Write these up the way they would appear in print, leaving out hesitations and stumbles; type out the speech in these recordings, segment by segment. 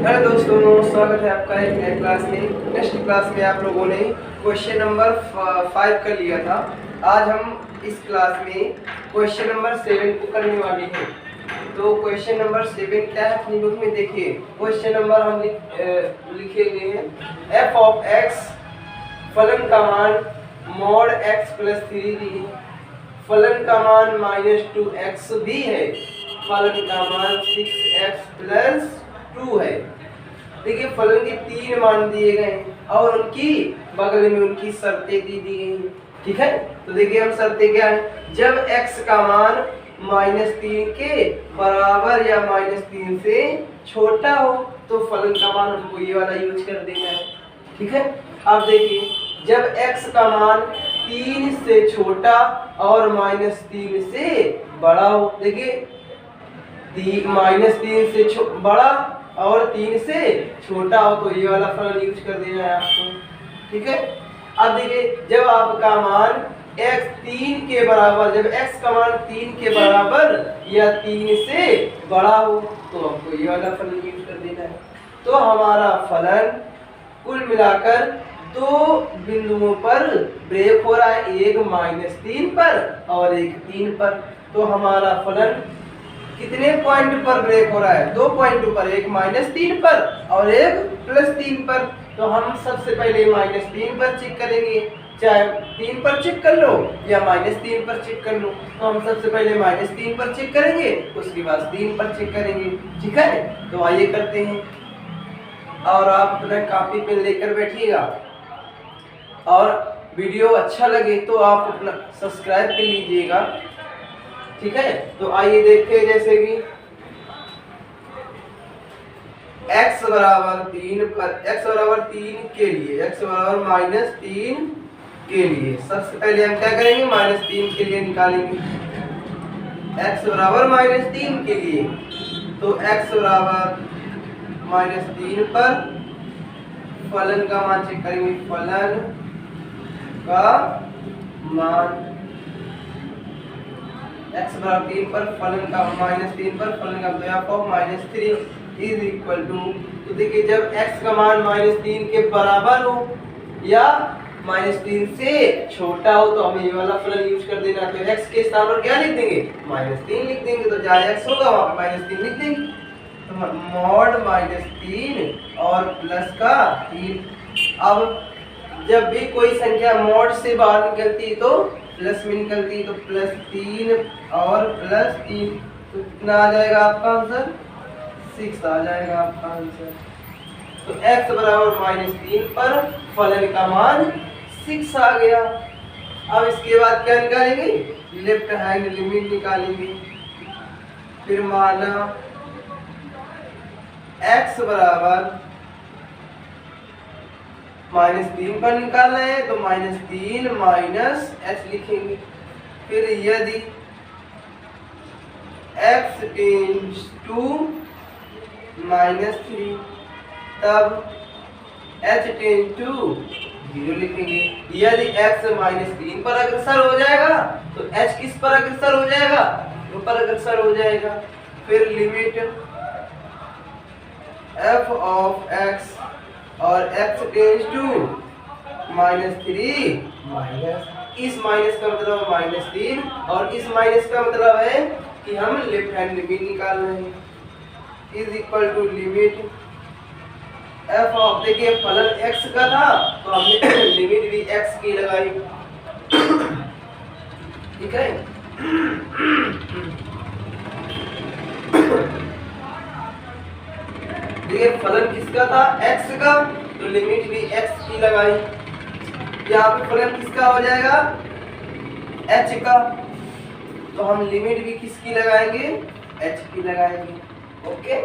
Hello दोस्तों, स्वागत है आपका एक नए क्लास में। नेक्स्ट क्लास में आप लोगों ने क्वेश्चन नंबर 5 कर लिया था। आज हम इस क्लास में क्वेश्चन नंबर 7 को करने वाले हैं। तो क्वेश्चन नंबर 7 क्या है अपनी बुक में देखिए। क्वेश्चन नंबर हम लिखेंगे f ऑफ x, फलन का मान मॉड x प्लस 3 भी है, फलन का मान -2x भी है, फलन का मान 6x प्लस 2 है। देखिए फलन के 3 मान दिए गए हैं और उनकी बगल में उनकी शर्तें दी गई हैं। ठीक है, तो देखिए हम शर्तें क्या है। जब x का मान -3 के बराबर या -3 से छोटा हो तो फलन का मान हमको ये वाला यूज कर देना है। ठीक है, अब देखिए जब x का मान 3 से छोटा और -3 से बड़ा हो, देखिए -3 से बड़ा और 3 से छोटा हो तो ये वाला फलन यूज कर देना है आपको। ठीक है, अब देखिए जब आपका मान x 3 के बराबर, जब x का मान 3 के बराबर या 3 से बड़ा हो तो आपको ये वाला फलन यूज कर देना है। तो हमारा फलन कुल मिलाकर 2 बिंदुओं पर ब्रेक हो रहा है, एक -3 पर और एक 3 पर। तो हमारा फलन कितने पॉइंट पर ब्रेक हो रहा है? 2 पॉइंट पर, एक -3 पर और एक +3 पर। तो हम सबसे पहले -3 पर चेक करेंगे, चाहे 3 पर चेक कर लो या -3 पर चेक कर लो। तो हम सबसे पहले -3 पर चेक करेंगे, उसके बाद 3 पर चेक करेंगे। ठीक है, तो आइए करते हैं। और आप अपना कॉपी पेन लेकर बैठिएगा और वीडियो अच्छा लगे तो आप अपना सब्सक्राइब कर लीजिएगा। ठीक है, तो आइए देखते हैं। जैसे कि x बराबर 3 पर, x बराबर 3 के लिए, x बराबर -3 के लिए सबसे पहले हम क्या करेंगे? -3 के लिए निकालेंगे। x बराबर -3 के लिए तो x बराबर -3 पर फलन का मान चेक करेंगे। फलन का मान x बराबर 3 पर फलन का -3 पर फलन का f of -3 is equal to, तो देखिए जब x का मान -3 के बराबर हो या -3 से छोटा हो तो हमें ये वाला फलन यूज कर देना। तो x के स्थान पर क्या लिख देंगे? -3 लिख देंगे। तो जहाँ x होगा वहाँ पे -3 लिख देंगे। तो मॉड -3 और प्लस का 3। अब जब भी कोई संख्या मॉड से बाहर निकलती है तो प्लस में निकलती है, तो +3 और +3 तो कितना आ जाएगा आपका आंसर? 6 आ जाएगा आपका आंसर। तो x बराबर -3 पर फलन का मान 6 आ गया। अब इसके बाद क्या निकालेंगे? लेफ्ट हैंड लिमिट निकालेंगे। फिर माना x बराबर -3 पर निकालना है तो -3 -h लिखेंगे। फिर यदि x टेंड्स टू -3 तब h टेंड्स टू 0 लिखेंगे। यदि x -3 पर अग्रसर हो जाएगा तो h किस पर अग्रसर हो जाएगा? 2 पर अग्रसर हो जाएगा। फिर लिमिट f ऑफ x और x टेंड्स टू -3 इस माइनस का मतलब -3 और इस माइनस का मतलब है कि हम लेफ्ट हैंड लिमिट निकाल रहे हैं। Is equal to limit f of, देखिए फलन x का था तो हमने लिमिट भी x की लगाई। ठीक है, देखिए फलन किसका था? x का, तो लिमिट भी x की लगाई। यहाँ पे फलन किसका हो जाएगा? h का, तो हम लिमिट भी किसकी लगाएंगे? h की लगाएंगे। ओके,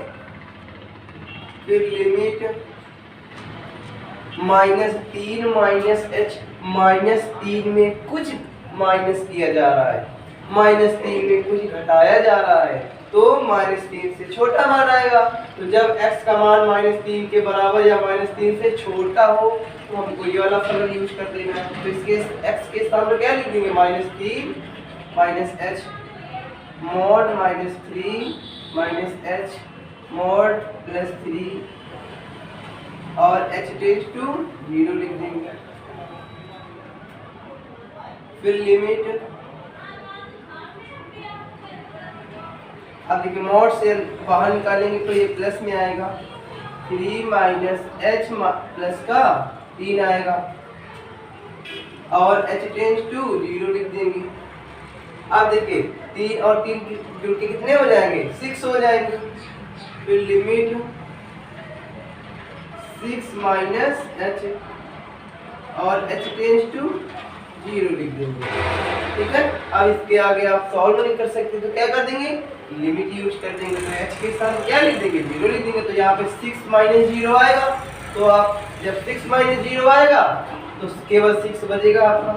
फिर लिमिट -3 -h, -3 में कुछ माइनस किया जा रहा है, -3 में कुछ घटाया जा रहा है तो -3 से छोटा मान आएगा। तो जब x का मान -3 के बराबर या -3 से छोटा हो तो हमको ये वाला फलन यूज कर देना है। तो इसके x के स्थान पर क्या लिख देंगे? -3 -h मॉड -3 -h मॉड +3 और h टेंड्स टू 0 लिख देंगे। फिर लिमिट, अब देखिए मॉड से बाहर निकालेंगे तो ये प्लस में आएगा, 3 माइनस h प्लस का 3 आएगा और h टेंड्स टू 0 लिख देंगे। अब देखिए 3 और 3 जुड़ के कितने हो जाएंगे, 6 हो जाएंगे। फिर लिमिट 6 माइनस h और h टेंड्स टू 0 लिख देंगे। ठीक है, अब इसके आगे आप सॉल्व नहीं कर सकते तो क्या कर देंगे, लिमिट यूज कर देंगे। तो h के साथ क्या लिख देंगे, 0 लिख देंगे। तो यहाँ पे 6 माइनस 0 आएगा, तो आप जब 6 माइनस 0 आएगा तो केवल 6 बचेगा आपका।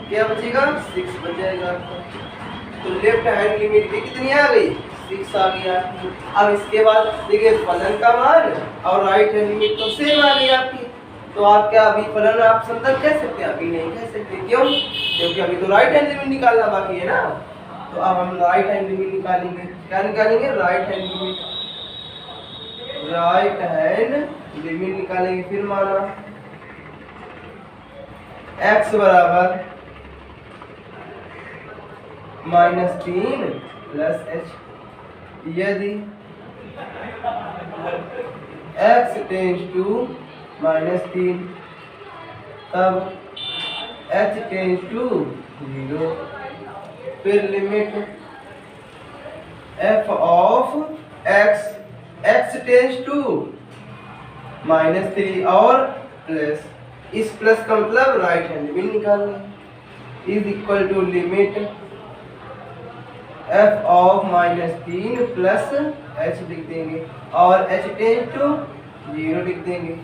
क्या बचेगा, 6 बच जाएगा आपका। तो लेफ्ट हैंड लिमिट भी कितनी आ गई, 6 आ गया। अब इसके बाद देखिए फलन का मान और राइट हैंड लिमिट तो सेम आ गई आपकी। तो आप क्या अभी फलन आप संतत कह सकते हैं, अभी नहीं कह सकते। क्यों, क्योंकि अभी तो राइट हैंड लिमिट निकालना बाकी है ना। तो अब हम राइट हैंड लिमिट निकालेंगे। क्या निकालेंगे, right hand limit. Right hand limit निकालेंगे। फिर माना x बराबर -3 प्लस h, यदि x टेंड्स टू -3 तब h टेंड्स टू 0। फिर limit f of x tends to -3 और प्लस, इस प्लस का मतलब राइट हैंड लिमिट निकालना है, is equal to limit f of -3 plus h लिख देंगे और h टेंड्स टू 0 लिख देंगे।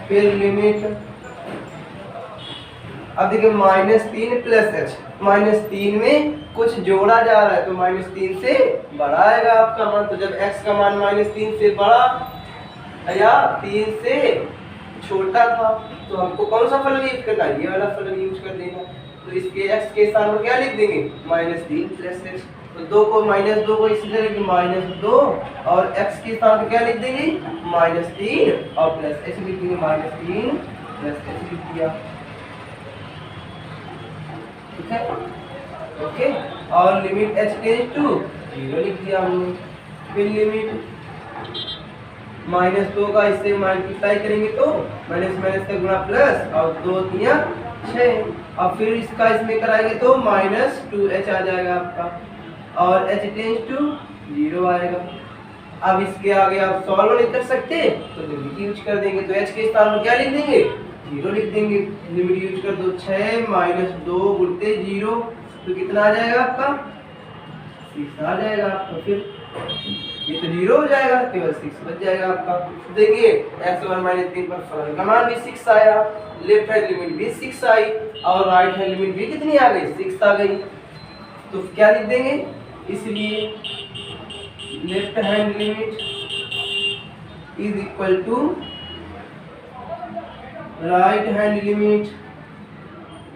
फिर लिमिट, अब देखिए -3 प्लस h, -3 में कुछ जोड़ा जा रहा है तो -3 से बड़ा आएगा आपका मान। तो जब x का मान -3 से बड़ा या 3 से छोटा था तो हमको कौन सा फलन यूज करना है, ये वाला फलन यूज कर देना। तो इसके x के स्थान पर क्या लिख देंगे, -3 प्लस h। तो 2 को -2 को इसी तरह की -2 और x के स्थान पर क्या लिख देंगे, -3 और प्लस h लिख देंगे, -3 प्लस h लिख दिया। ठीक है, ओके। और लिमिट h टेंड्स टू 0 लिख दिया हमने। फिर लिमिट -2 का इससे मल्टीप्लाई करेंगे तो माइनस माइनस का गुणा प्लस और 2 दिया 6 और फिर इसका इसमें कराएंगे तो -2h आ जाएगा आपका और h टेंड्स टू 0 आएगा। अब इसके आगे आप सॉल्व नहीं कर सकते तो लिमिट यूज कर देंगे। तो h के स्थान पर क्या लिख देंगे, 0 लिख देंगे। लिमिट यूज कर दो, 6 - 2 गुणते 0 तो कितना आ जाएगा आपका, 6 आ जाएगा आपका। फिर ये तो 0 हो जाएगा, केवल 6 बच जाएगा आपका। देखिए x1 - 3 पर फलन का मान भी 6 आया, लेफ्ट हैंड लिमिट भी 6 आई और राइट हैंड लिमिट भी कितनी आ गई, 6 आ गई। तो क्या लिख देंगे, इसलिए left hand limit is equal to right hand limit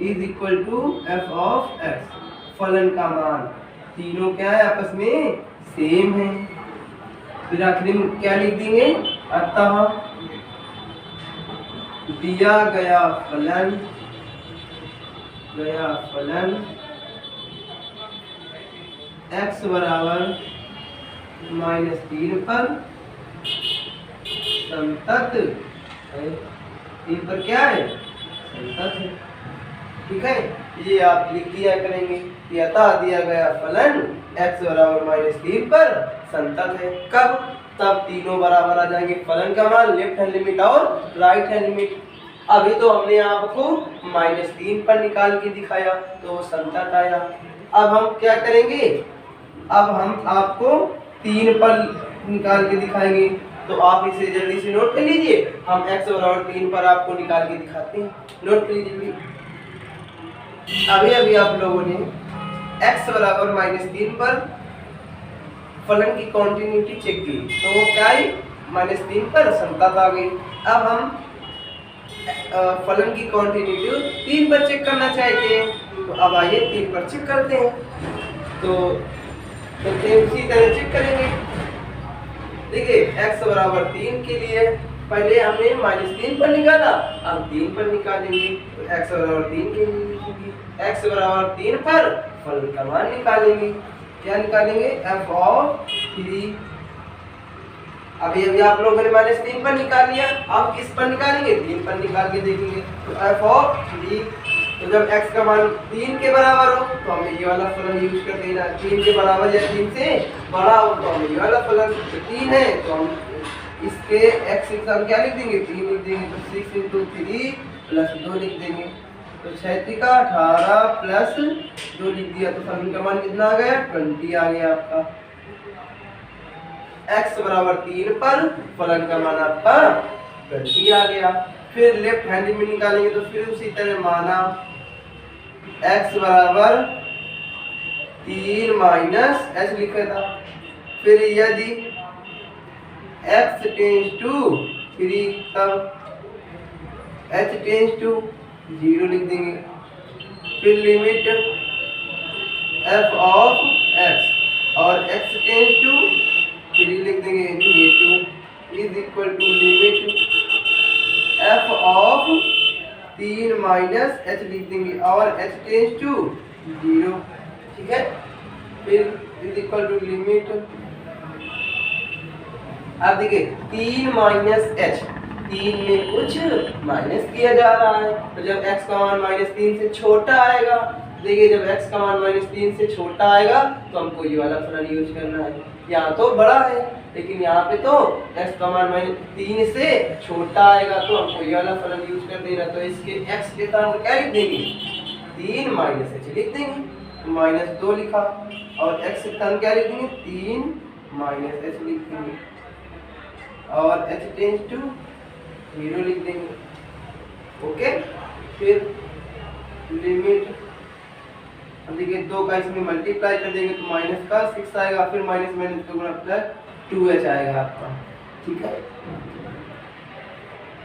is equal to f of x। फलन का मान तीनों क्या है, आपस में सेम है। फिर आखिरी में क्या लिख देंगे, अतः दिया गया फलन x बराबर -3 पर संतत है। 3 पर क्या है, संतत है। ठीक है, ये आप लिख दिया करेंगे कि अतः दिया गया फलन x बराबर -3 पर संतत है। कब, तब तीनों बराबर आ जाएंगे, फलन का मान, लेफ्ट हैंड लिमिट और राइट हैंड लिमिट। अभी तो हमने आपको -3 पर निकाल के दिखाया तो संतत आया। अब हम क्या करेंगे, अब हम आपको 3 पर निकाल के दिखाएंगे। तो आप इसे जल्दी से नोट कर लीजिए, हम x बराबर 3 पर आपको निकाल के दिखाते हैं। नोट कर लीजिए, अभी आप लोगों ने x बराबर -3 पर फलन की कॉन्टिन्यूटी चेक की तो वो क्या है, -3 पर संतत आ गई। अब हम फलन की कॉन्टिन्यूटी 3 पर चेक करना चाहते हैं, तो अब आइए 3 पर चेक करते हैं। तो उसी तरह चेक करेंगे। देखिए x बराबर 3 के लिए पहले हमने -3 पर निकाला, अब 3 पर निकालेंगे। तो x बराबर 3 के लिए लिखेंगे, x बराबर 3 पर फलन का मान निकालेंगे। क्या निकालेंगे? f of 3। अभी आप लोगों ने -3 पर निकाल लिया, अब किस पर निकालेंगे? 3 पर निकाल के देखेंगे। तो f ऑफ 3, तो जब x का मान 3 के बराबर हो तो हमें ये वाला फलन यूज कर देना। 3 के बराबर या 3 से बड़ा हो तो हमें ये वाला फलन, 3 है तो हम इसके x का क्या लिख देंगे? 3 लिख देंगे। तो 6 × 3 + 2 लिख देंगे। तो 6 का 18 प्लस 2 लिख दिया, तो फलन का मान कितना आ गया? 20 आ गया आपका। x बराबर 3 पर फलन का मान आपका 20 आ गया। फिर लेफ्ट हैंड में निकालेंगे, तो फिर उसी तरह माना x बराबर 3 माइनस h लिखा था। फिर यदि x टेंस टू 3 तब h टेंस टू 0 लिख देंगे। फिर लिमिट f ऑफ x और x टेंस टू 3 लिख देंगे, -2 is equal to limit f of 3 minus h लिख देंगे और h टेंस टू 0। ठीक है, फिर इज इक्वल टू लिमिट, अब देखिए 3 माइनस h, 3 में कुछ माइनस किया जा रहा है, तो जब x का मान -3 से छोटा आएगा, देखिए जब x का मान -3 से छोटा आएगा तो हमको ये वाला फलन यूज करना है। यहाँ तो बड़ा है लेकिन यहाँ पे तो x का मान -3 से छोटा आएगा तो हमको ये वाला फलन यूज कर देना। तो इसके x के स्थान पर क्या लिख देंगे? 3 माइनस h लिख देंगे, -2 लिखा, और x के स्थान क्या लिख देंगे? 3 माइनस h लिख देंगे और h टेंस टू 0 लिख देंगे। ओके, फिर लिमिट, अब देखिए 2 का इसमें मल्टीप्लाई कर देंगे तो माइनस का 6 आएगा, फिर माइनस माइनस का गुणा प्लस 2h आएगा आपका। ठीक है,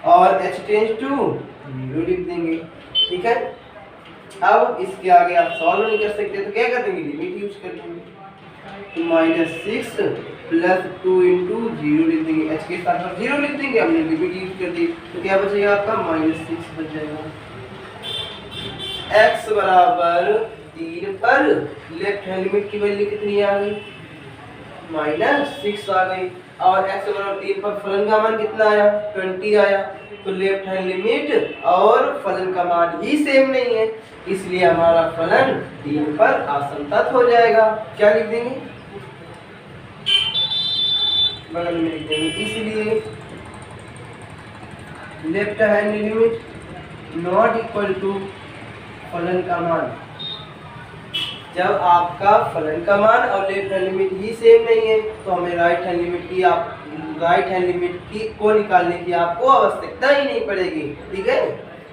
और h टेंस टू 0 लिख देंगे। ठीक है, अब इसके आगे आप सॉल्व नहीं कर सकते तो क्या कर देंगे? लिमिट यूज कर देंगे। तो -6 प्लस 2 × 0 लिख देंगे, h के साथ पर 0 लिख देंगे, हमने लिमिट यूज कर दी, तो क्या बचेगा आपका? -6 बच जाएगा। x बराबर 3 पर लेफ्ट हैंड लिमिट की वैल्यू कितनी आ गई? -6 आ गई, और x बराबर 3 पर फलन का मान कितना आया? 20 आया। तो लेफ्ट हैंड लिमिट और फलन का मान ही सेम नहीं है, इसलिए हमारा फलन 3 पर असंतत हो जाएगा। क्या लिख देंगे? बगल में लिख देंगे, इसलिए left hand limit not equal to फलन का मान। जब आपका फलन का मान और लेफ्ट हैंड लिमिट ही सेम नहीं है तो हमें राइट हैंड लिमिट की को निकालने की आपको आवश्यकता ही नहीं पड़ेगी। ठीक है,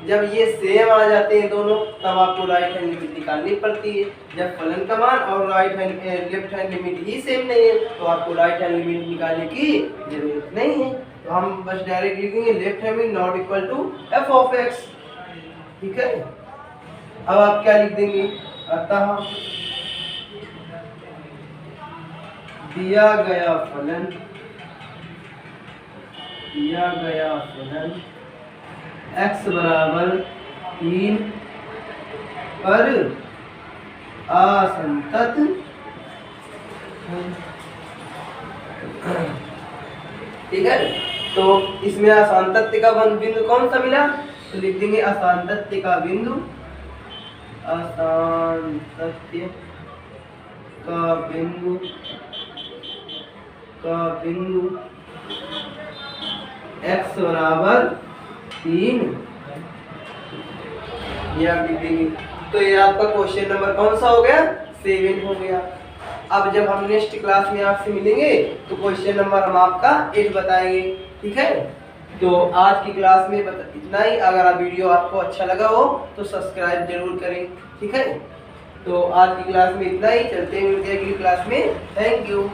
जब ये सेम आ जाते हैं दोनों तब आपको राइट हैंड लिमिट निकालनी पड़ती है। जब फलन का मान और लेफ्ट हैंड लिमिट ही सेम नहीं है तो आपको राइट हैंड लिमिट निकालने की जरूरत नहीं है। तो हम बस डायरेक्ट लिखेंगे left hand limit not equal to f of x। ठीक है, अब आप क्या लिख देंगे? अतः दिया गया फलन x बराबर 3 पर असंतत है। ठीक है, तो इसमें असांतत्य का बिंदु कौन सा मिला? तो लिख देंगे असांतत्य का बिंदु, असांतत्य का बिंदु x बराबर 3, ये आप लिख देंगे। तो ये आपका क्वेश्चन नंबर कौन सा हो गया? 7 हो गया। अब जब हम नेक्स्ट क्लास में आपसे मिलेंगे तो क्वेश्चन नंबर हम आपका 8 बताएंगे। ठीक है, तो आज की क्लास में इतना ही। अगर वीडियो आपको अच्छा लगा हो तो सब्सक्राइब जरूर करें। ठीक है, तो आज की क्लास में इतना ही, चलते हैं मिलते हैं अगली क्लास में। Thank you.